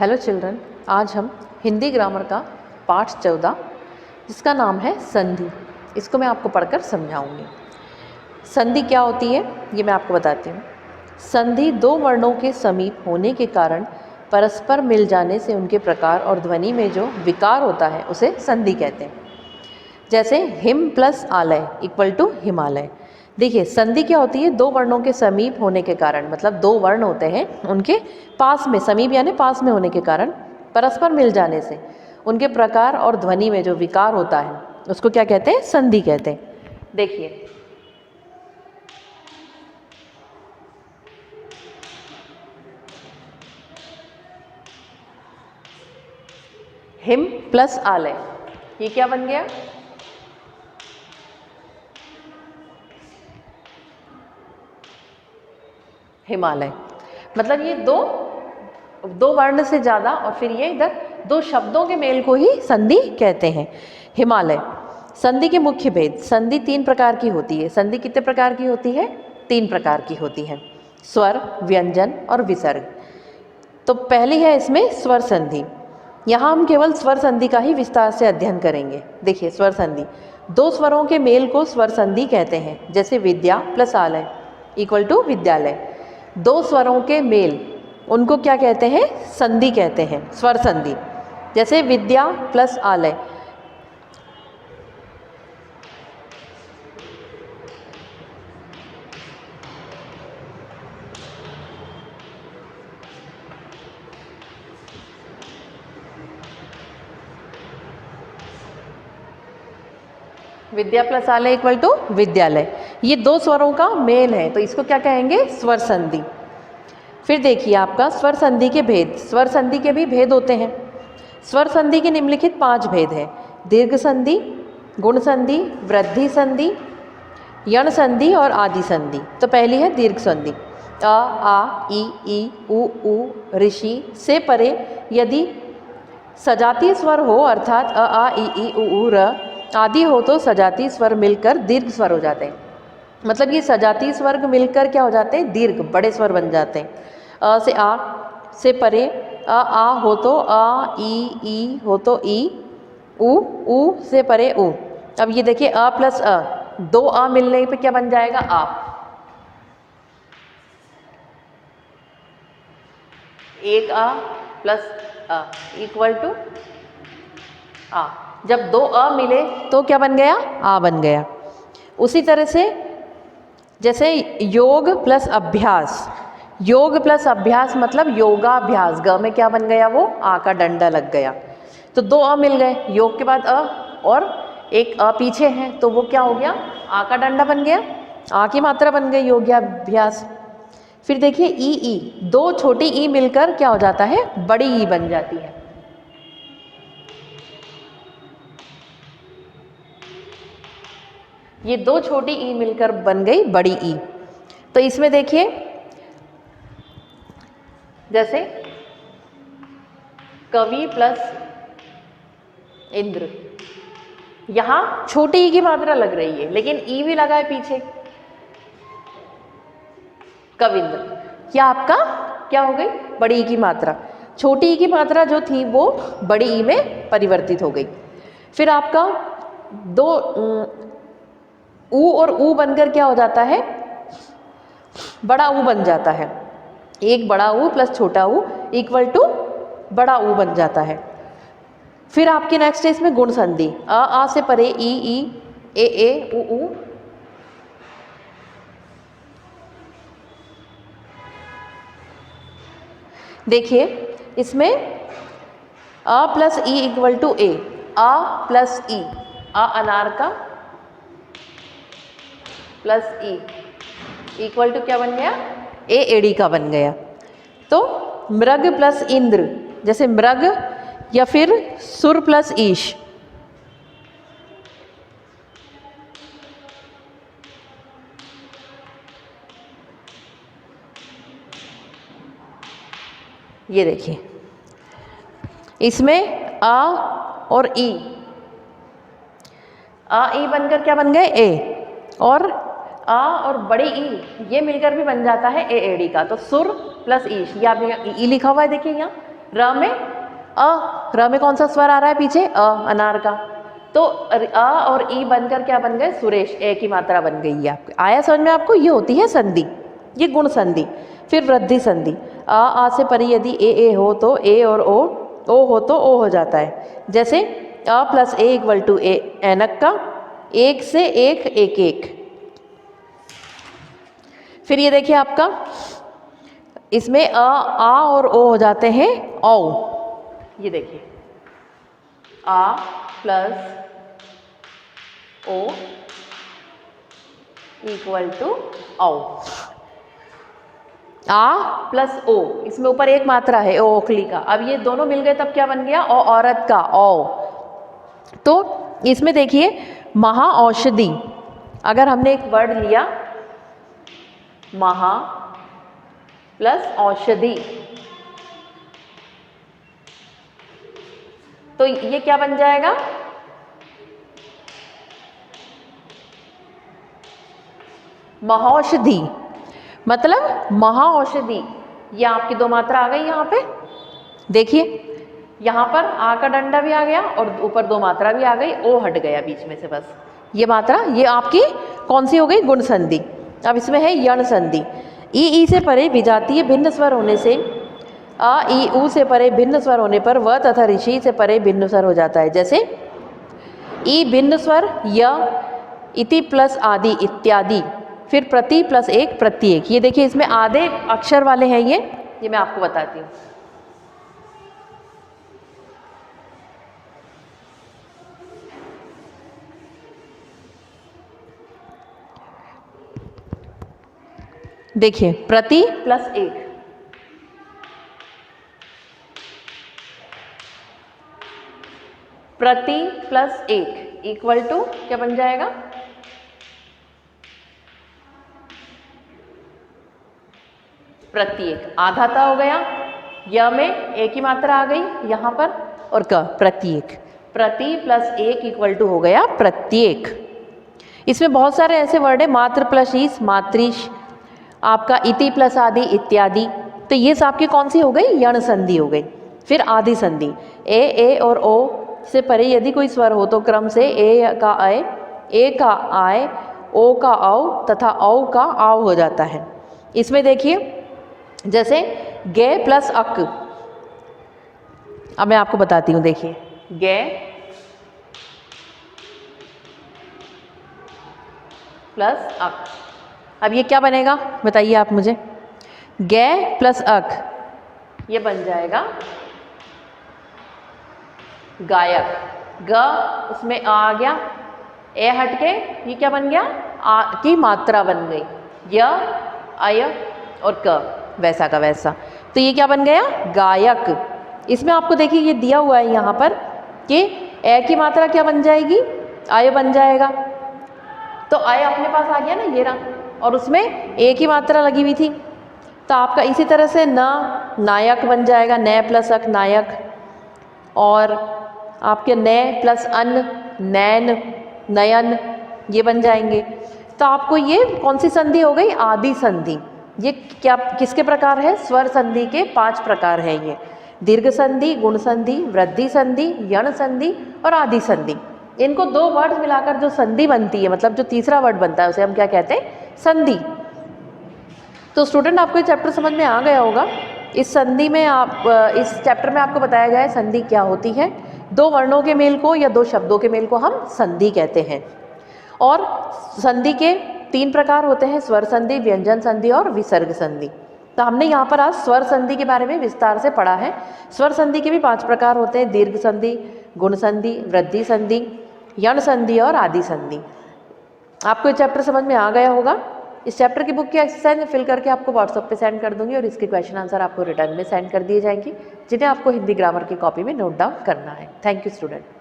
Hello children, आज हम Hindi grammar का पाठ 14 जिसका नाम है संधि, इसको मैं आपको पढ़कर समझाऊंगी। संधि क्या होती है ये मैं आपको बताती हूँ। संधि दो वर्णों के समीप होने के कारण परस्पर मिल जाने से उनके प्रकार और ध्वनि में जो विकार होता है उसे संधि कहते हैं। जैसे हिम प्लस आलय इक्वल टू हिमालय। देखिए संधि क्या होती है, दो वर्णों के समीप होने के कारण, मतलब दो वर्ण होते हैं उनके पास में, समीप यानी पास में होने के कारण परस्पर मिल जाने से उनके प्रकार और ध्वनि में जो विकार होता है उसको क्या कहते हैं, संधि कहते हैं। देखिए हिम प्लस आलय, ये क्या बन गया, हिमालय। मतलब ये दो वर्ण से ज़्यादा और फिर ये इधर दो शब्दों के मेल को ही संधि कहते हैं, हिमालय। संधि के मुख्य भेद, संधि तीन प्रकार की होती है। संधि कितने प्रकार की होती है, तीन प्रकार की होती है, स्वर, व्यंजन और विसर्ग। तो पहली है इसमें स्वर संधि। यहाँ हम केवल स्वर संधि का ही विस्तार से अध्ययन करेंगे। देखिए स्वर संधि, दो स्वरों के मेल को स्वर संधि कहते हैं। जैसे विद्या प्लस आलय इक्वल टू विद्यालय, दो स्वरों के मेल उनको क्या कहते हैं, संधि कहते हैं, स्वर संधि। जैसे विद्या प्लस आलय, विद्या प्लस आलय इक्वल टू विद्यालय, ये दो स्वरों का मेल है तो इसको क्या कहेंगे, स्वर संधि। फिर देखिए आपका स्वर संधि के भेद, स्वर संधि के भी भेद होते हैं। स्वर संधि के निम्नलिखित 5 भेद हैं, दीर्घ संधि, गुण संधि, वृद्धि संधि, यण संधि और आदि संधि। तो पहली है दीर्घ संधि। अ, आ, ई, उ, ऋषि से परे यदि सजातीय स्वर हो, अर्थात अ, आ, ई, उ, र आदि हो तो सजातीय स्वर मिलकर दीर्घ स्वर हो जाते हैं। मतलब ये सजातीय स्वर मिलकर क्या हो जाते हैं, दीर्घ बड़े स्वर बन जाते हैं। अ से आ से परे आ हो तो आ, ई हो तो ई, उ से परे उ। अब ये देखिए अ प्लस अ, दो आ मिलने पे क्या बन जाएगा, आ। एक आ प्लस अ इक्वल टू आ। जब दो अ मिले तो क्या बन गया, आ बन गया। उसी तरह से जैसे योग प्लस अभ्यास, योग प्लस अभ्यास मतलब योगाभ्यास, ग में क्या बन गया, वो आ का डंडा लग गया। तो दो अ मिल गए, योग के बाद अ और एक अ पीछे है तो वो क्या हो गया, आ का डंडा बन गया, आ की मात्रा बन गई, योगाभ्यास। फिर देखिए ई, दो छोटी ई मिलकर क्या हो जाता है, बड़ी ई बन जाती है। ये दो छोटी ई मिलकर बन गई बड़ी ई। तो इसमें देखिए जैसे कवि प्लस इंद्र, यहां छोटी ई की मात्रा लग रही है लेकिन ई भी लगा है पीछे, कविंद्र। क्या आपका क्या हो गई, बड़ी ई की मात्रा, छोटी ई की मात्रा जो थी वो बड़ी ई में परिवर्तित हो गई। फिर आपका दो ऊ और ऊ बनकर क्या हो जाता है, बड़ा ऊ बन जाता है। एक बड़ा ऊ प्लस छोटा ऊ इक्वल टू बड़ा ऊ बन जाता है। फिर आपके नेक्स्ट है इसमें गुण संधि, आ से परे ई, ए, उ। देखिए इसमें आ प्लस ई इक्वल टू ए, आ प्लस ई, आ अनार का प्लस ई इक्वल टू क्या बन गया, ए एड़ी का बन गया। तो मृग प्लस इंद्र, जैसे मृग या फिर सुर प्लस ईश, ये देखिए इसमें आ और ई, आ ई बनकर क्या बन गए, ए, और आ और बड़ी ई ये मिलकर भी बन जाता है ए एड़ी का। तो सुर प्लस ईश, ये आप ई लिखा हुआ है देखिए यहाँ, र में र में कौन सा स्वर आ रहा है पीछे, अनार का, तो अ और ई बनकर क्या बन गए, सुरेश, ए की मात्रा बन गई है आपको। आया समझ में आपको, ये होती है संधि, ये गुण संधि। फिर वृद्धि संधि, आ से परे यदि ए हो तो ए और ओ हो तो ओ हो जाता है। जैसे अ प्लस ए इक्वल टू ए, ऐनक का एक से एक एक एक। फिर ये देखिए आपका इसमें आ और ओ हो जाते हैं औ। ये देखिए आ प्लस ओ इक्वल टू औ। आ प्लस ओ, इसमें ऊपर एक मात्रा है ओ ओखली का, अब ये दोनों मिल गए तब क्या बन गया, ओ औरत का औ। तो इसमें देखिए महा औषधि, अगर हमने एक वर्ड लिया महा प्लस औषधि, तो ये क्या बन जाएगा, महौषधि, मतलब महाऔषधि। ये आपकी दो मात्रा आ गई यहाँ पे, देखिए यहाँ पर आ का डंडा भी आ गया और ऊपर दो मात्रा भी आ गई, ओ हट गया बीच में से बस, ये मात्रा, ये आपकी कौन सी हो गई, गुण संधि। अब इसमें है यण संधि, ई से परे विजातीय भिन्न स्वर होने से आ ई ऊ से परे भिन्न स्वर होने पर व तथा ऋषि से परे भिन्न स्वर हो जाता है। जैसे ई भिन्न स्वर य, इति प्लस आदि इत्यादि, फिर प्रति प्लस एक प्रत्येक। ये देखिए इसमें आधे अक्षर वाले हैं, ये मैं आपको बताती हूँ। देखिए प्रति प्लस एक, प्रति प्लस एक इक्वल टू क्या बन जाएगा, प्रत्येक। आधा ता हो गया, य में एक ही मात्रा आ गई यहाँ पर, और क प्रत्येक, प्रति प्लस एक इक्वल टू हो गया प्रत्येक। इसमें बहुत सारे ऐसे वर्ड है, मात्र प्लस ईस, मातृश, आपका इति प्लस आदि इत्यादि, तो ये आपकी कौन सी हो गई, यण संधि हो गई। फिर आदि संधि, ए और ओ से परे यदि कोई स्वर हो तो क्रम से ए का आय, ए का आय, ओ का औ तथा औ का आव हो जाता है। इसमें देखिए जैसे गे प्लस अक, अब मैं आपको बताती हूँ, देखिए गे प्लस अक, अब ये क्या बनेगा बताइए आप मुझे, गे प्लस अक, ये बन जाएगा गायक। ग उसमें आ गया, ए हट के ये क्या बन गया, आ की मात्रा बन गई, य अय और क वैसा का वैसा, तो ये क्या बन गया, गायक। इसमें आपको देखिए ये दिया हुआ है यहाँ पर कि ए की मात्रा क्या बन जाएगी, आय बन जाएगा, तो आय अपने पास आ गया ना, ये रहा, और उसमें ए की मात्रा लगी हुई थी, तो आपका इसी तरह से न नायक बन जाएगा, न प्लस अक नायक, और आपके न प्लस अन नैन नयन, ये बन जाएंगे। तो आपको ये कौन सी संधि हो गई, आदि संधि। ये क्या किसके प्रकार है, स्वर संधि के 5 प्रकार है ये, दीर्घ संधि, गुण संधि, वृद्धि संधि, यण संधि और आदि संधि। इनको 2 वर्ड मिलाकर जो संधि बनती है, मतलब जो तीसरा वर्ड बनता है उसे हम क्या कहते हैं, संधि। तो स्टूडेंट आपको ये चैप्टर समझ में आ गया होगा। इस संधि में इस चैप्टर में आपको बताया गया है संधि क्या होती है। 2 वर्णों के मेल को या 2 शब्दों के मेल को हम संधि कहते हैं। और संधि के 3 प्रकार होते हैं, स्वर संधि, व्यंजन संधि और विसर्ग संधि। तो हमने यहाँ पर आज स्वर संधि के बारे में विस्तार से पढ़ा है। स्वर संधि के भी 5 प्रकार होते हैं, दीर्घ संधि, गुण संधि, वृद्धि संधि, यण संधि और आदि संधि। आपको ये चैप्टर समझ में आ गया होगा। इस चैप्टर की बुक की एक्सरसाइज में फिल करके आपको व्हाट्सएप पे सेंड कर दूंगी और इसके क्वेश्चन आंसर आपको रिटर्न में सेंड कर दिए जाएंगे, जिन्हें आपको हिंदी ग्रामर की कॉपी में नोट डाउन करना है। Thank you student.